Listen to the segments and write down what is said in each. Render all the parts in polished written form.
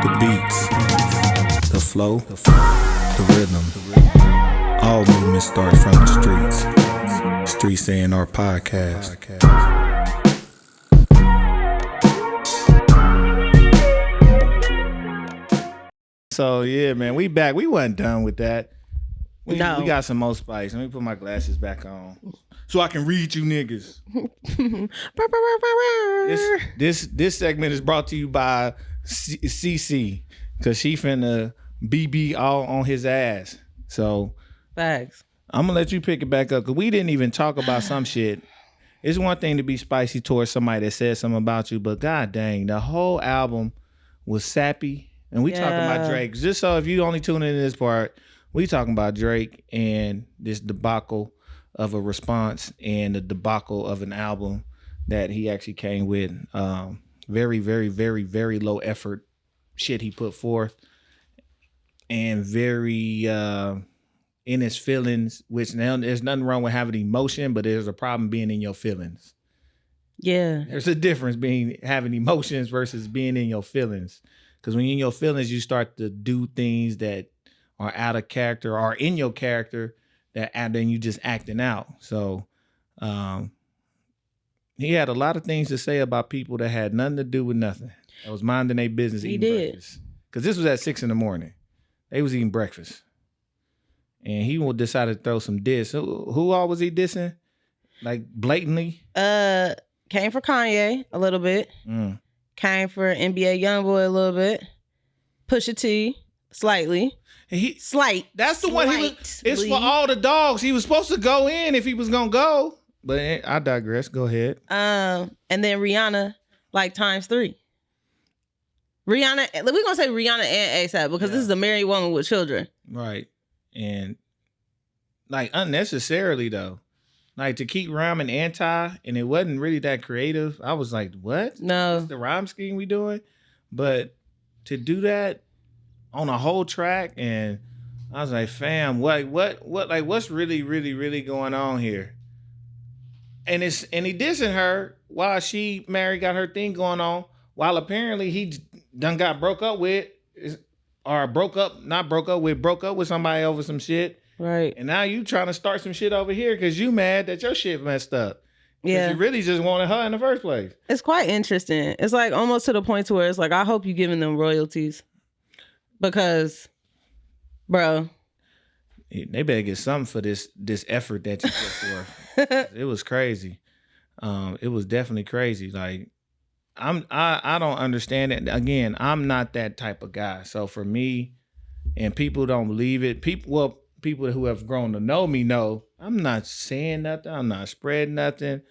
The beats, the flow, the rhythm. All movement starts from the streets. Streets A&R Podcast. So yeah, man, we back. We wasn't done with that. We got some more spice. Let me put my glasses back on so I can read you niggas. This segment is brought to you by CC because she finna BB all on his ass. So facts. I'm gonna let you pick it back up because we didn't even talk about some shit. It's one thing to be spicy towards somebody that said something about you, but god dang, the whole album was sappy. And we talking about Drake. Just so if you only tune into this part, we talking about Drake and this debacle of a response and the debacle of an album that he actually came with. Very, very, very, very low effort shit he put forth. And very in his feelings, which now there's nothing wrong with having emotion, but there's a problem being in your feelings. Yeah. There's a difference being having emotions versus being in your feelings. Because when you're in your feelings, you start to do things that are out of character or in your character that then you just acting out. So he had a lot of things to say about people that had nothing to do with nothing. That was minding their business, eating breakfast. Because this was at 6 a.m. They was eating breakfast. And he decided to throw some diss. Who all was he dissing? Like blatantly? Came for Kanye a little bit. Came for NBA Youngboy a little bit. Pusha T, slightly. That's the one he was. It's for all the dogs. He was supposed to go in if he was gonna go. But I digress. Go ahead. And then Rihanna, like ×3. Rihanna, we're gonna say Rihanna and ASAP because this is a married woman with children. Right. And like unnecessarily though. Like to keep rhyming anti, and it wasn't really that creative. I was like, what? No. What's the rhyme scheme we doing? But to do that on a whole track, and I was like, fam, what's really, really, really going on here? And he dissing her while she married, got her thing going on, while apparently he done got broke up with somebody over some shit. Right. And now you trying to start some shit over here because you mad that your shit messed up. Yeah. You really just wanted her in the first place. It's quite interesting. It's like almost to the point to where it's like, I hope you giving them royalties. Because, bro. They better get something for this effort that you put forth. It was crazy. It was definitely crazy. Like, I don't understand it. Again, I'm not that type of guy. So for me, and people don't believe it, people who have grown to know me know I'm not saying nothing. I'm not spreading nothing.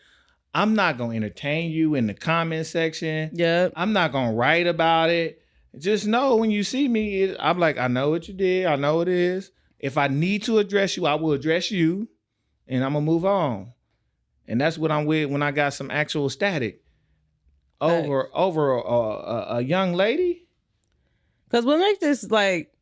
I'm not going to entertain you in the comment section. Yeah. I'm not going to write about it. Just know when you see me, I'm like, I know what you did. I know it is. If I need to address you, I will address you and I'm going to move on. And that's what I'm with when I got some actual static over a young lady. Because what makes this like,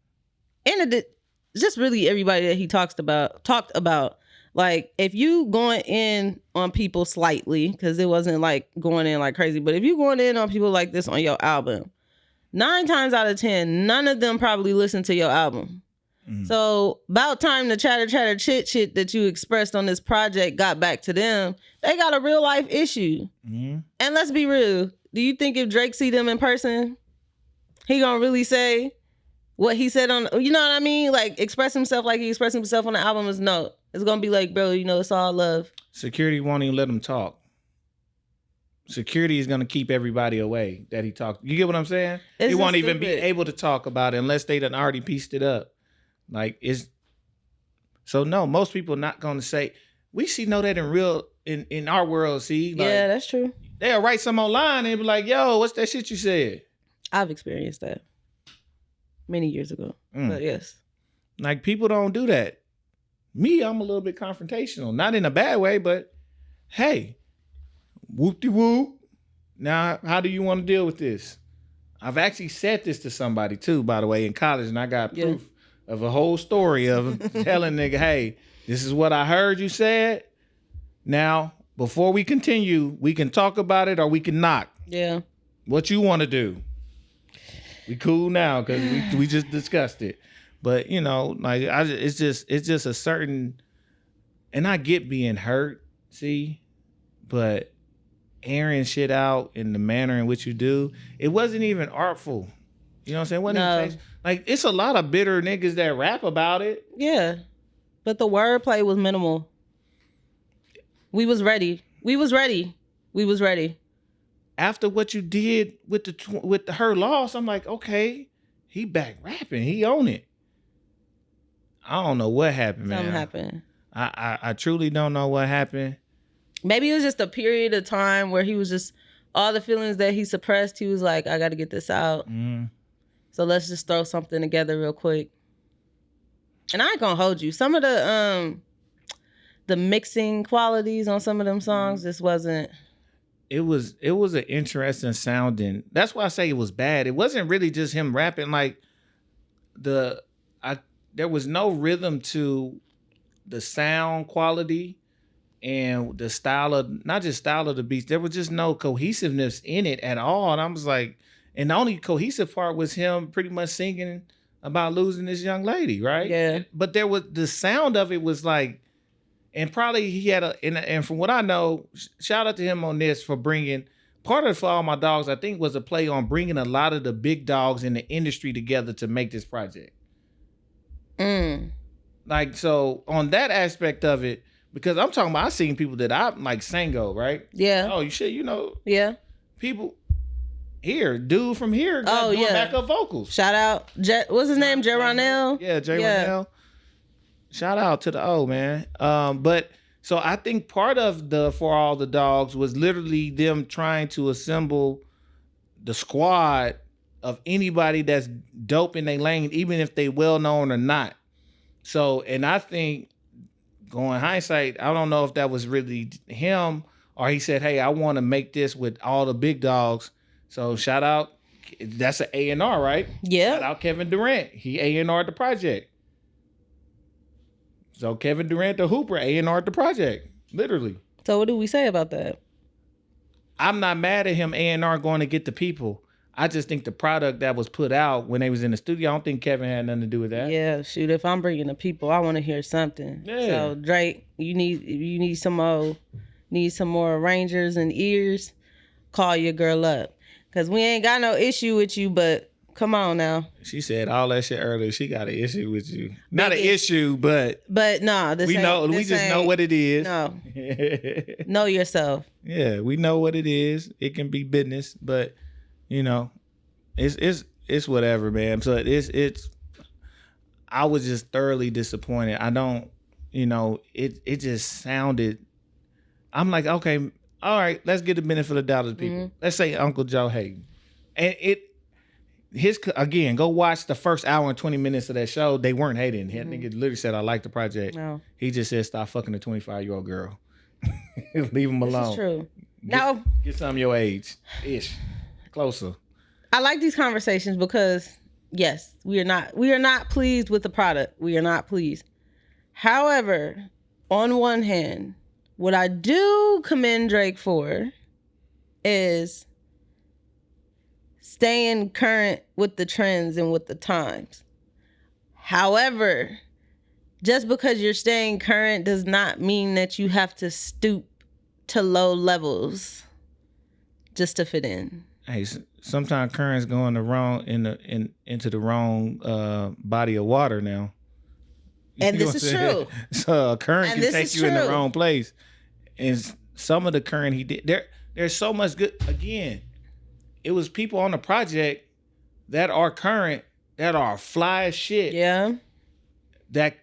just really everybody that he talked about, like if you going in on people slightly, because it wasn't like going in like crazy, but if you going in on people like this on your album, 9 times out of 10, none of them probably listen to your album. So about time the chatter chit that you expressed on this project got back to them. They got a real life issue. And let's be real. Do you think if Drake see them in person, he gonna really say what he said on, you know what I mean? Like express himself like he expressed himself on the album is no. It's gonna be like, bro, it's all love. Security won't even let him talk. Security is gonna keep everybody away that he talked. You get what I'm saying? He won't even be able to talk about it unless they done already pieced it up. Like so no, most people not gonna say, we know that in our world, see? Like, yeah, that's true. They'll write some online and be like, yo, what's that shit you said? I've experienced that many years ago. But yes. Like people don't do that. Me, I'm a little bit confrontational. Not in a bad way, but hey, whoop-de-whoop. Now, how do you want to deal with this? I've actually said this to somebody too, by the way, in college, and I got proof of a whole story of telling nigga, hey, this is what I heard you said. Now, before we continue, we can talk about it or we can not. Yeah. What you want to do? We cool now because we just discussed it. But you know, like it's just a certain, and I get being hurt, see, but airing shit out in the manner in which you do, it wasn't even artful. You know what I'm saying? It wasn't even like it's a lot of bitter niggas that rap about it. Yeah, but the wordplay was minimal. We was ready. After what you did with her loss, I'm like, okay, he back rapping. He own it. I don't know what happened, man. Something happened. I truly don't know what happened. Maybe it was just a period of time where he was just, all the feelings that he suppressed, he was like, I got to get this out. So let's just throw something together real quick. And I ain't gonna hold you. Some of the mixing qualities on some of them songs just wasn't. It was an interesting sounding. That's why I say it was bad. It wasn't really just him rapping. Like there was no rhythm to the sound quality and the style of, not just style of the beats. There was just no cohesiveness in it at all. And I was like, and the only cohesive part was him pretty much singing about losing this young lady, right? Yeah. But there was, the sound of it was like, and probably he had and from what I know, shout out to him on this for bringing, part of For All My Dogs, I think, was a play on bringing a lot of the big dogs in the industry together to make this project. Like, so on that aspect of it, because I'm talking about, I seen people that I like Sango, right? Yeah. Oh, you shit, you know. Yeah. People here, dude from here, doing backup vocals. Shout out, what's his name? Ronell? Yeah, Ronell. Shout out to the O, man. But so I think part of the For All the Dogs was literally them trying to assemble the squad of anybody that's dope in their lane, even if they well known or not. So, and I think, going hindsight, I don't know if that was really him or he said, hey, I want to make this with all the big dogs. So shout out, that's an A&R, right? Yeah. Shout out Kevin Durant. He A&R'd the project. So Kevin Durant, the Hooper, A&R'd the project, literally. So what do we say about that? I'm not mad at him A&R going to get the people. I just think the product that was put out when they was in the studio, I don't think Kevin had nothing to do with that. Yeah, shoot, if I'm bringing the people, I want to hear something. Yeah. So Drake, you need some more arrangers and ears, call your girl up. Because we ain't got no issue with you, but come on now. She said all that shit earlier. She got an issue with you. Not an issue, but nah, we know. We just know what it is. No, know yourself. Yeah, we know what it is. It can be business, but you know, it's whatever, man. So it's. I was just thoroughly disappointed. I don't, you know, it just sounded. I'm like, okay, all right, let's get the benefit of the doubt of the people. Let's say Uncle Joe Hayden, and again, go watch the first hour and 20 minutes of that show. They weren't hating. That nigga literally said, I like the project. No. He just said, stop fucking a 25-year-old girl. Leave him alone. This is true. Get some your age. Ish. Closer. I like these conversations because, yes, we are not pleased with the product. We are not pleased. However, on one hand, what I do commend Drake for is staying current with the trends and with the times. However, just because you're staying current does not mean that you have to stoop to low levels just to fit in. Hey, sometimes currents go in the wrong into the wrong body of water now. And this is true. So a current can take you in the wrong place. And some of the current he did, there's so much good. Again, it was people on the project that are current, that are fly as shit. Yeah. That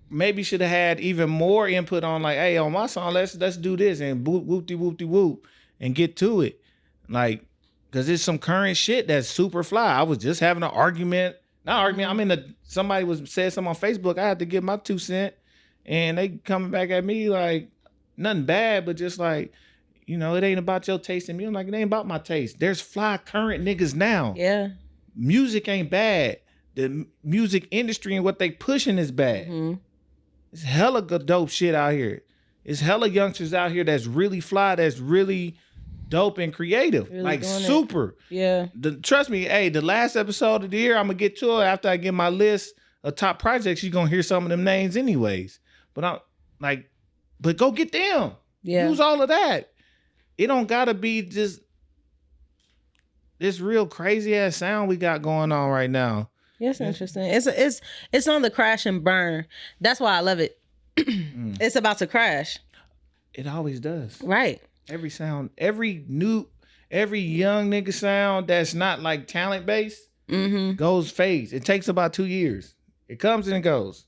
maybe should have had even more input on, like, hey, on my song, let's do this and whoop-de-whoop-de-whoop and get to it. Like, because there's some current shit that's super fly. I was just having an argument. Not argument. I mean, somebody said something on Facebook. I had to give my 2 cents. And they coming back at me like, nothing bad, but just like, you know, it ain't about your taste in me. I'm like, it ain't about my taste. There's fly current niggas now. Yeah. Music ain't bad. The music industry and what they pushing is bad. Mm-hmm. It's hella good dope shit out here. It's hella youngsters out here that's really fly, that's really dope and creative, Really like doing it. super. Yeah. Trust me, hey, the last episode of the year, I'm gonna get to it after I get my list of top projects. You're gonna hear some of them names anyways. But I'm like, but go get them. Yeah. Use all of that. It don't gotta be just this real crazy ass sound we got going on right now. Yeah, it's interesting. It's on the crash and burn. That's why I love it. It's about to crash. It always does. Right. Every sound, every young nigga sound that's not like talent based goes fades. It takes about 2 years. It comes and it goes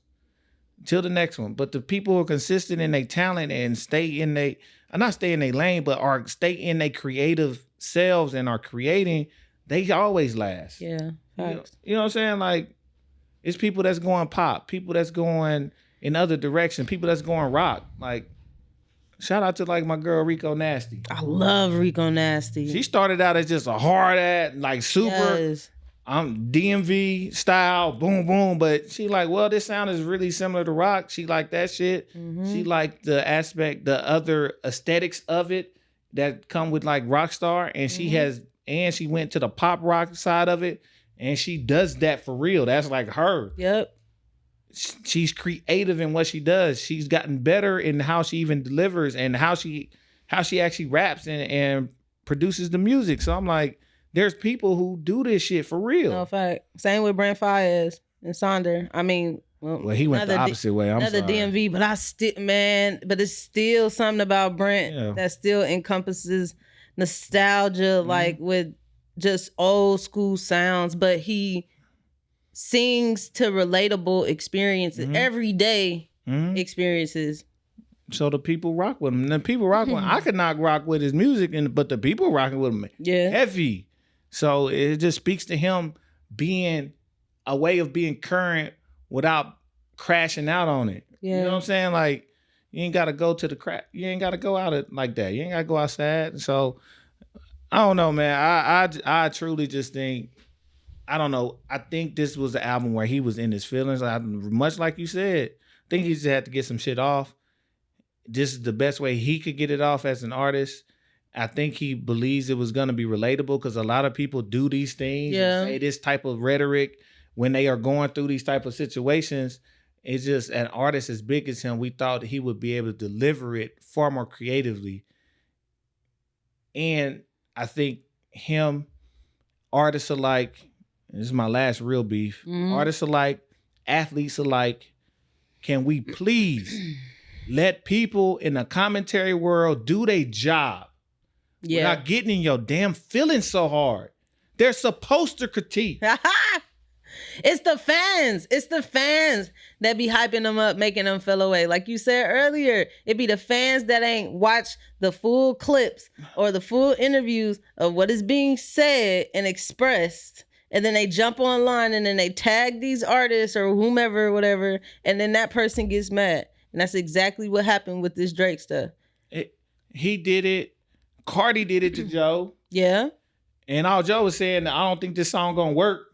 till the next one. But the people who are consistent in their talent and stay in their lane, but are stay in their creative selves and are creating, they always last. Yeah. Facts. You know what I'm saying? Like, it's people that's going pop, people that's going in other directions, people that's going rock. Like, shout out to like my girl Rico Nasty. I love Rico Nasty. She started out as just a hard ass, like super DMV style, boom, boom. But she like, well, this sound is really similar to rock. She like that shit. She like the aspect, the other aesthetics of it that come with like Rockstar. And she went to the pop rock side of it. And she does that for real. That's like her. Yep. She's creative in what she does. She's gotten better in how she even delivers and how she actually raps and produces the music. So I'm like, there's people who do this shit for real. No fact. Same with Brent Faiyaz and Sonder. I mean, well, he went the opposite way. I'm sorry. DMV, but but it's still something about Brent that still encompasses nostalgia, like with just old school sounds, but he sings to relatable experiences, everyday experiences. So the people rock with him. The people rock with him. I could not rock with his music, but the people rocking with him heavy. So it just speaks to him being a way of being current without crashing out on it. Yeah. You know what I'm saying? Like, you ain't got to go to the crack. You ain't got to go out it like that. You ain't got to go outside. So I don't know, man. I truly just think, I don't know. I think this was the album where he was in his feelings. Much like you said, I think he just had to get some shit off. This is the best way he could get it off as an artist. I think he believes it was going to be relatable because a lot of people do these things and say this type of rhetoric when they are going through these type of situations. It's just an artist as big as him, we thought he would be able to deliver it far more creatively. And I think him, artists alike, this is my last real beef, artists alike, athletes alike, can we please let people in the commentary world do their job without getting in your damn feelings so hard? They're supposed to critique. It's the fans. It's the fans that be hyping them up, making them feel away. Like you said earlier, it be the fans that ain't watched the full clips or the full interviews of what is being said and expressed. And then they jump online and then they tag these artists or whomever, whatever, and then that person gets mad. And that's exactly what happened with this Drake stuff. He did it. Cardi did it to Joe. Yeah. And all Joe was saying, I don't think this song gonna work.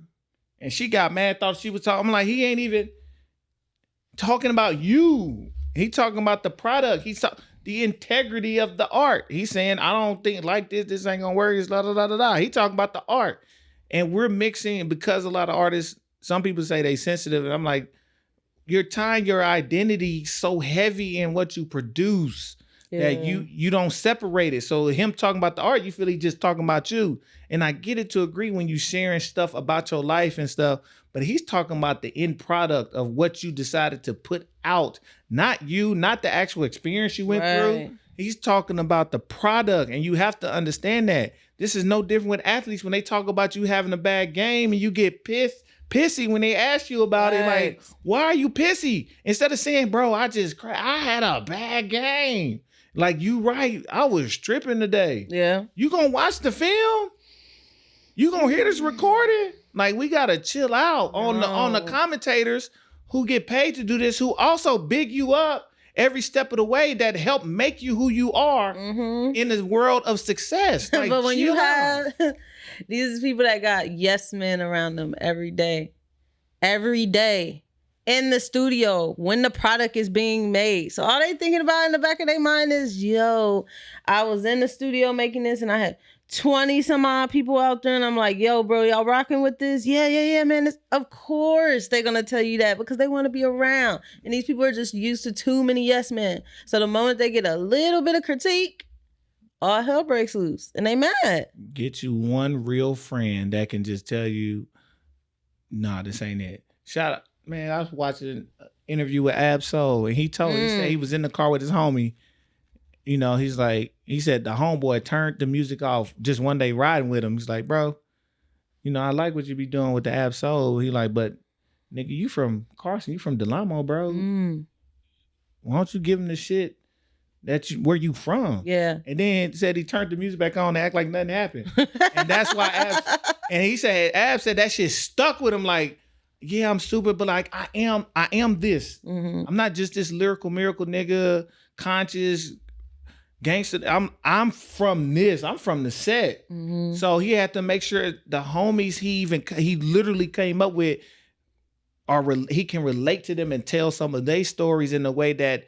And she got mad, thought she was talking. I'm like, he ain't even talking about you. He talking about the product. He's the integrity of the art. He's saying, I don't think like this ain't gonna work. It's la da da da da. He talking about the art. And we're mixing, because a lot of artists, some people say they sensitive. And I'm like, you're tying your identity so heavy in what you produce that you don't separate it. So him talking about the art, you feel he just talking about you. And I get it to agree when you sharing stuff about your life and stuff, but he's talking about the end product of what you decided to put out. Not you, not the actual experience you went through. He's talking about the product, and you have to understand that. This is no different with athletes when they talk about you having a bad game and you get pissy when they ask you about it. Like, why are you pissy? Instead of saying, bro, I had a bad game. Like, you right, I was stripping today. Yeah. You gonna watch the film? You gonna hear this recording? Like, we gotta chill out on the commentators who get paid to do this, who also big you up every step of the way, that help make you who you are in the world of success. Like, but when you have these people that got yes men around them every day, in the studio when the product is being made. So all they thinking about in the back of their mind is, yo, I was in the studio making this and I had 20 some odd people out there and I'm like, yo, bro, y'all rocking with this? Yeah, man. Of course they're going to tell you that because they want to be around. And these people are just used to too many yes men. So the moment they get a little bit of critique, all hell breaks loose and they mad. Get you one real friend that can just tell you, nah, this ain't it. Shout out. Man, I was watching an interview with Ab-Soul, and he said he was in the car with his homie. You know, he said the homeboy turned the music off just one day riding with him. He's like, bro, you know, I like what you be doing with the Ab-Soul. He like, but nigga, you from Carson, you from Delamo, bro. Why don't you give him the shit where you from? Yeah. And then said he turned the music back on to act like nothing happened. And that's why and he said, Ab said that shit stuck with him like, yeah, I'm stupid, but like I am this. I'm not just this lyrical miracle nigga, conscious gangster. I'm from this. I'm from the set. So he had to make sure the homies he literally came up with he can relate to them and tell some of their stories in a way that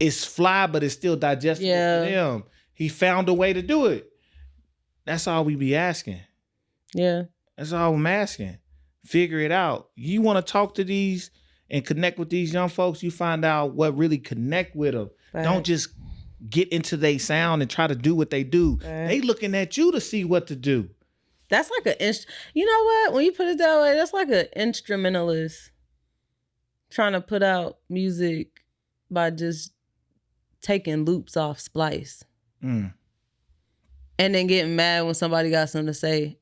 is fly, but it's still digestible for them. He found a way to do it. That's all we be asking. Yeah. That's all I'm asking. Figure it out. You want to talk to these and connect with these young folks, you find out what really connect with them. Right. Don't just get into their sound and try to do what they do. Right. They looking at you to see what to do. That's like you know what? When you put it that way, that's like an instrumentalist trying to put out music by just taking loops off Splice. And then getting mad when somebody got something to say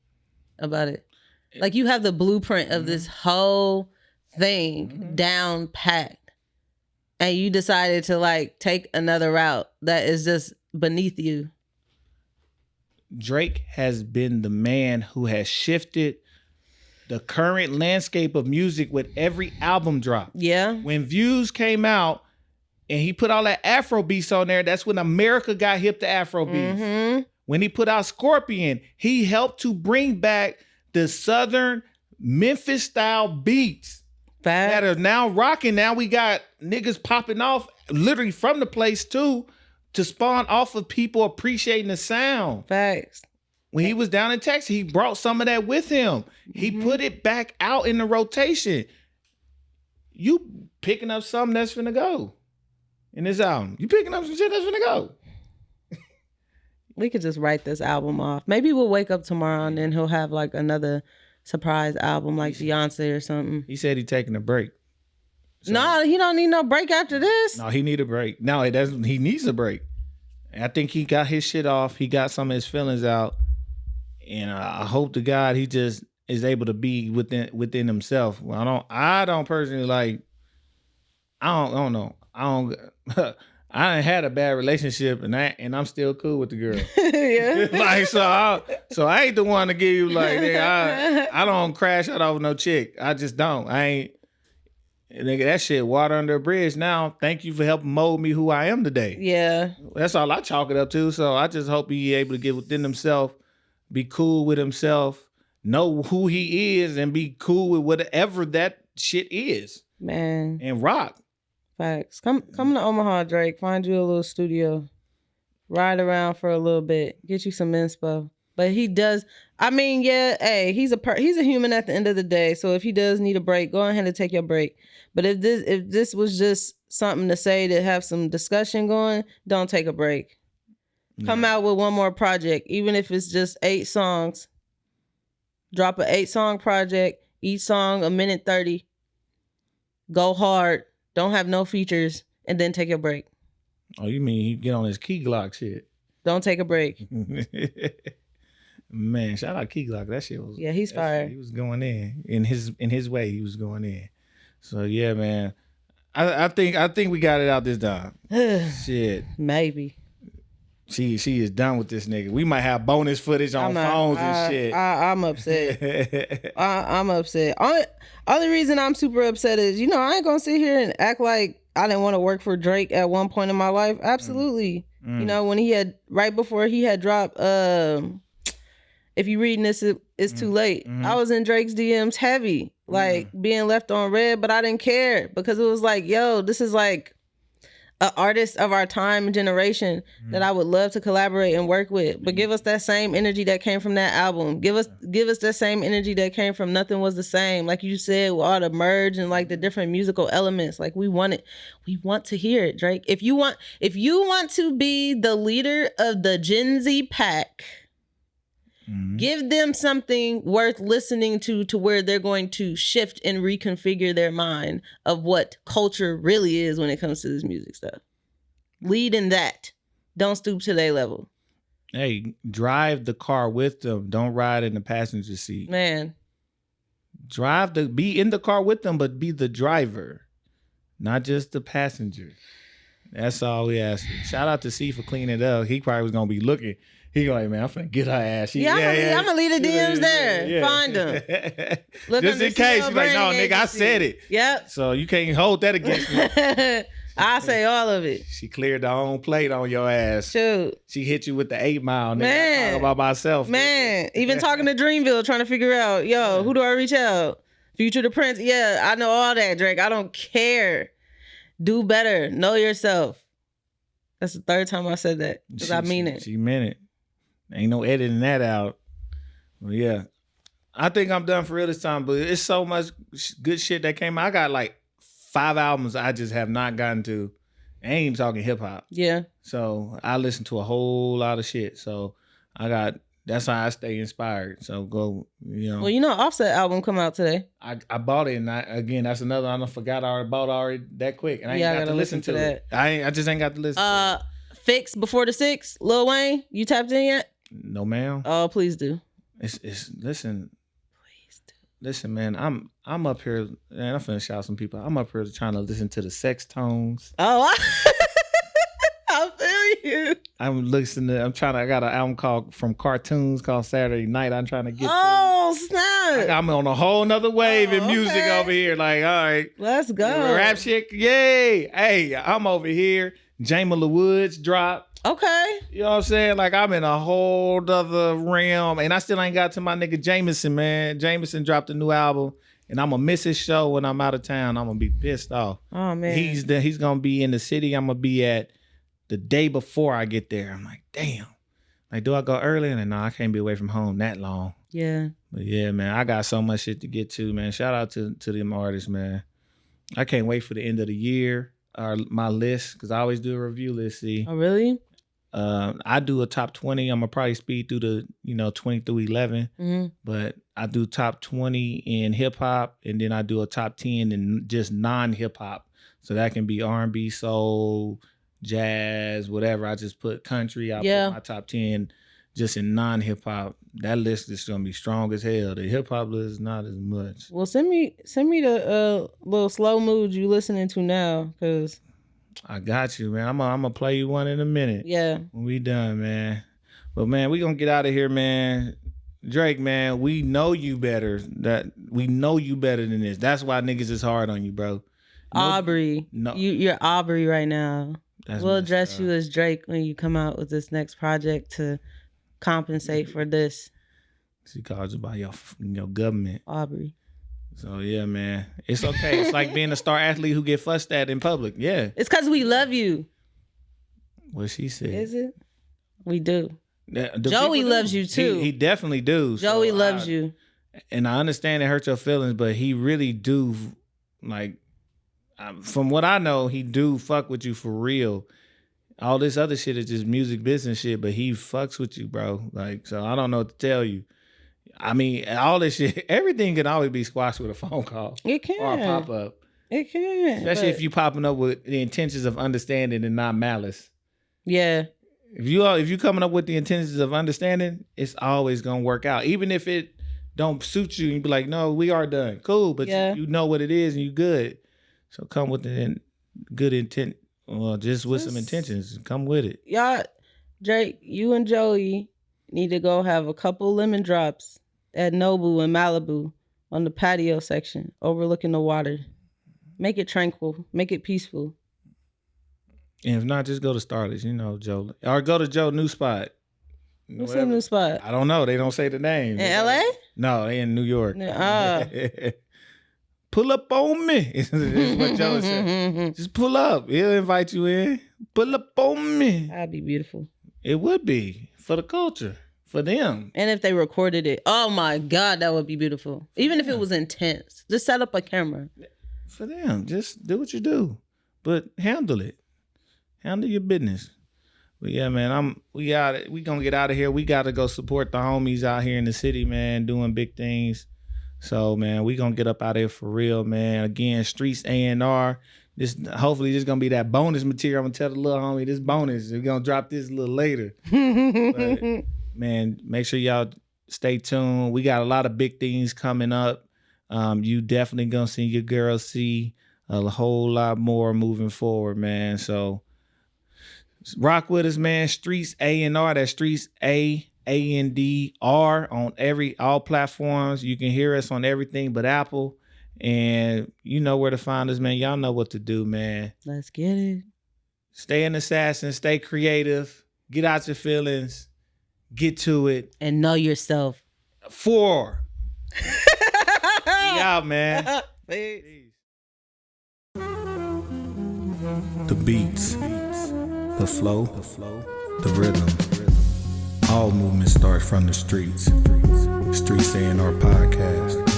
about it. Like you have the blueprint of this whole thing down packed. And you decided to like take another route that is just beneath you. Drake has been the man who has shifted the current landscape of music with every album drop. Yeah. When Views came out and he put all that Afro beats on there, that's when America got hip to Afro beats. When he put out Scorpion, he helped to bring back the Southern Memphis style beats that are now rocking. Now we got niggas popping off literally from the place too to spawn off of people appreciating the sound. Facts. When he was down in Texas, he brought some of that with him. He put it back out in the rotation. You picking up something that's finna go in this album. You picking up some shit that's finna go. We could just write this album off. Maybe we'll wake up tomorrow and then he'll have like another surprise album like Beyonce or something. He said he's taking a break. So, no, he don't need no break after this. No, he need a break. No, it doesn't. He needs a break. I think he got his shit off. He got some of his feelings out. And I hope to God he just is able to be within himself. Well, I don't personally like, I don't know. I ain't had a bad relationship and I'm still cool with the girl. Yeah. Like so I ain't the one to give you like, I don't crash out over no chick. I just don't. I ain't nigga, that shit water under a bridge now. Thank you for helping mold me who I am today. Yeah. That's all I chalk it up to. So I just hope he able to get within himself, be cool with himself, know who he is, and be cool with whatever that shit is. Man. And rock. Facts. Come to Omaha, Drake. Find you a little studio. Ride around for a little bit. Get you some inspo. But he does. I mean, yeah. Hey, he's a human at the end of the day. So if he does need a break, go ahead and take your break. But if this was just something to say to have some discussion going, don't take a break. Yeah. Come out with one more project, even if it's just 8 songs. Drop an 8-song project. Each song 1:30. Go hard. Don't have no features, and then take a break. Oh, you mean he get on his Key Glock shit? Don't take a break. Man, shout out Key Glock. That shit was he's fire. He was going in his way. He was going in. So yeah, man. I think we got it out this time. Shit. Maybe. She is done with this nigga. We might have bonus footage on phones and shit. I'm upset. I'm upset. Only reason I'm super upset is, I ain't gonna sit here and act like I didn't want to work for Drake at one point in my life. Absolutely. When he had, right before he had dropped If you reading this, it's too late. I was in Drake's DMs heavy, like being left on red, but I didn't care because it was like, yo, this is like an artist of our time and generation that I would love to collaborate and work with. But give us that same energy that came from that album. Give us that same energy that came from Nothing Was the Same. Like you said, with all the merge and like the different musical elements. Like we want to hear it, Drake. If you want to be the leader of the Gen Z pack, give them something worth listening to where they're going to shift and reconfigure their mind of what culture really is when it comes to this music stuff. Lead in that. Don't stoop to their level. Hey, drive the car with them. Don't ride in the passenger seat. Man. Be in the car with them, but be the driver, not just the passenger. That's all we ask. Shout out to C for cleaning it up. He probably was going to be looking. He like, man, I'm finna get her ass. I'm gonna leave the DMs there. Yeah. Find them. Look just in case. He's like, no, nigga, I said it. Yep. So you can't hold that against me. I say all of it. She cleared her own plate on your ass. Shoot. She hit you with the 8 Mile. Nigga. Man. I talk about myself. Man. Even talking to Dreamville, trying to figure out, who do I reach out? Future the Prince. Yeah, I know all that, Drake. I don't care. Do better. Know yourself. That's the third time I said that. Because I mean it. She meant it. Ain't no editing that out. Well, yeah. I think I'm done for real this time, but it's so much good shit that came out. I got like 5 albums I just have not gotten to. I ain't even talking hip hop. Yeah. So I listen to a whole lot of shit. So that's how I stay inspired. So go, Well, Offset album come out today. I bought it, and that's another I forgot I already bought already that quick. And I ain't got to listen to that. I just ain't got to listen to it. Fix Before the 6, Lil Wayne, you tapped in yet? No, ma'am. Oh, please do. Listen, man. I'm up here, and I'm finna shout some people. I'm up here trying to listen to the Sex Tones. Oh, I feel you. I got an album from Cartoons called Saturday Night. I'm trying to get. Oh, snap! I'm on a whole nother wave in music over here. Like, all right, let's go. Rap shit, yay! Hey, I'm over here. Jamie LaWoods drop. Okay. You know what I'm saying? Like, I'm in a whole other realm, and I still ain't got to my nigga Jameson, man. Jameson dropped a new album, and I'm gonna miss his show when I'm out of town. I'm gonna be pissed off. Oh, man. He's gonna be in the city I'm gonna be at the day before I get there. I'm like, damn. Like, do I go early? And no, I can't be away from home that long. Yeah. But yeah, man, I got so much shit to get to, man. Shout out to them artists, man. I can't wait for the end of the year. My list, because I always do a review list. See, oh really? I do a top 20. I'm gonna probably speed through the 20 through 11, but I do top 20 in hip hop, and then I do a top 10 in just non hip hop. So that can be R&B, soul, jazz, whatever. I just put country. I put my top 10 just in non hip hop. That list is gonna be strong as hell. The hip hop list is not as much. Well, send me the little slow mood you listening to now, cause I got you, man. I'm gonna play you one in a minute. Yeah, when we done, man. But man, we gonna get out of here, man. Drake, man, we know you better. We know you better than this. That's why niggas is hard on you, bro. Aubrey, you're Aubrey right now. We'll address you as Drake when you come out with this next project to compensate for this. She calls you by your government. Aubrey. So yeah, man. It's okay. It's like being a star athlete who get fussed at in public. Yeah. It's because we love you. What she said. Is it? We do. Joey loves you too. He definitely do. Joey loves you. And I understand it hurts your feelings, but he really do, like, from what I know, he do fuck with you for real. All this other shit is just music business shit, but he fucks with you, bro. Like, so I don't know what to tell you. I mean, all this shit, everything can always be squashed with a phone call. It can. Or a pop-up. It can. Especially if you popping up with the intentions of understanding and not malice. Yeah. If you coming up with the intentions of understanding, it's always gonna work out. Even if it don't suit you, you be like, no, we are done. Cool, but you know what it is and you good. So come with the good intent. Well, just with some intentions. Come with it. Y'all, Drake, you and Joey need to go have a couple lemon drops at Nobu in Malibu on the patio section, overlooking the water. Make it tranquil. Make it peaceful. And if not, just go to Starless, Joe. Or go to Joe's new spot. What's the new spot? I don't know. They don't say the name. In LA? No, they in New York. Oh. Pull up on me. Is what Joe said. Just pull up. He'll invite you in. Pull up on me. That'd be beautiful. It would be for the culture, for them. And if they recorded it, oh my God, that would be beautiful. Even if it was intense, just set up a camera. For them, just do what you do, but handle it. Handle your business. But yeah, man, we gonna get out of here. We gotta go support the homies out here in the city, man, doing big things. So, man, we gonna get up out of here for real, man. Again, Streets A&R. Hopefully this gonna be that bonus material. I'm gonna tell the little homie this bonus. We're gonna drop this a little later. But, man, make sure y'all stay tuned. We got a lot of big things coming up. You definitely gonna see your girl see a whole lot more moving forward, man. So rock with us, man. Streets A&R. That's Streets A&R on all platforms. You can hear us on everything but Apple. And you know where to find us, man. Y'all know what to do, man. Let's get it. Stay an assassin. Stay creative. Get out your feelings. Get to it. And know yourself. 4. Out, man. Peace. The beats, the flow, the rhythm. All movement starts from the streets. Streets A&R Podcast.